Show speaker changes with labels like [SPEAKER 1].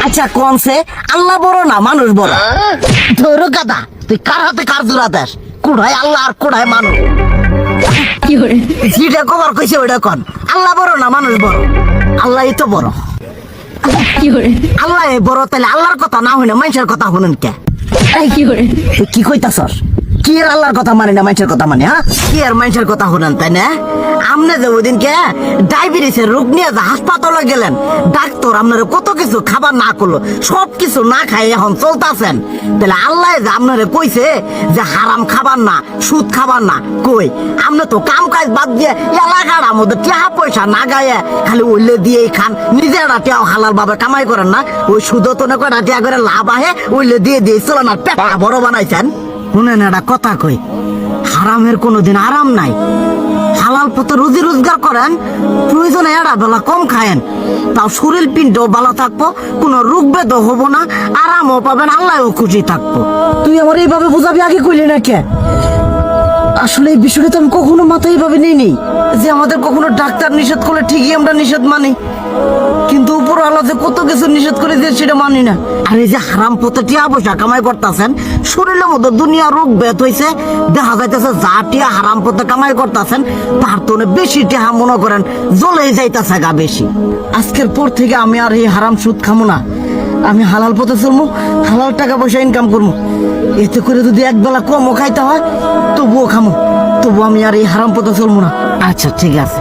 [SPEAKER 1] আচ্ছা কোনছে আল্লাহ বড় না মানুষ বড়? ধরো গাদা, তুই কার হাতে কার জোড়া দেশ? কোড়ায় আল্লাহ আর কোড়ায় মানুষ। যেটা কবার কইছে ওইটা কন। আল্লাহ বড় না মানুষ বড়? আল্লাহই তো বড়। আল্লাহ বড়, তাহলে আল্লাহর কথা না হইনা মানুষের কথা শুনেন কে? তুই কি কইতাছস? কি আর আল্লাহর কথা মানে না মানুষের কথা মানে? হ্যাঁ, কি আর মানুষের কথা শুনেন তাই না? আমনে যে ওই দিনকে ডায়াবেটিসের রোগ নিয়ে যে হাসপাতালে গেলেন, ডাক্তার আপনার কত কিছু খাবার না করলো, সব কিছু না খাই এখন চলতেছেন। তাহলে আল্লাহ যে আপনারে কইছে যে হারাম খাবার না, সুদ খাবার না, কই আপনি তো কাম কাজ বাদ দিয়ে এলাকার আমাদের টাকা পয়সা না গায়ে খালি উল্লে দিয়েই খান, নিজেরা টেও হালাল ভাবে কামাই করেন না, ওই সুদও তো না করে টিয়া করে লাভ আহে উল্লে দিয়ে দিয়ে চলেন আর পেটটা বড় বানাইছেন। শুনেন একটা কথা কই, হারামের কোনোদিন আরাম নাই। হালাল পথে রুজি রোজগার করেন, প্রয়োজনে এরা বেলা কম খায়েন, তাও শরীর পিণ্ডও ভালো থাকবো, কোনো রোগ বেদও হবো না, আরামও পাবেন, আল্লাহও খুশি থাকবো। তুই আমার এইভাবে বুঝাবি আগে কইলি না কে? আসলে এই বিষয়টা তো আমি কখনো মাথায় এইভাবে নিইনি যে আমাদের কখনো ডাক্তার নিষেধ করলে ঠিকই আমরা নিষেধ মানি, কিন্তু উপর আল্লাহ যে কত কিছু নিষেধ করে দিয়ে সেটা মানি না। আর এই যে হারাম পথে টিয়া পয়সা কামাই করতেছেন, শরীরের মধ্যে দুনিয়া রোগ বেত হয়েছে, দেখা যাইতেছে যা টিয়া হারাম পথে কামাই করতেছেন তার তো বেশি টিয়া মনে করেন জ্বলে যাইতেছে গা বেশি। আজকের পর থেকে আমি আর এই হারাম সুদ খামো না, আমি হালাল পথে চলবো, হালাল টাকা পয়সা ইনকাম করবো। এতে করে যদি একবেলা কমও খাইতে হয় তবুও খামো, তবু আমি আর এই হারাম পথে চলবো না। আচ্ছা ঠিক আছে।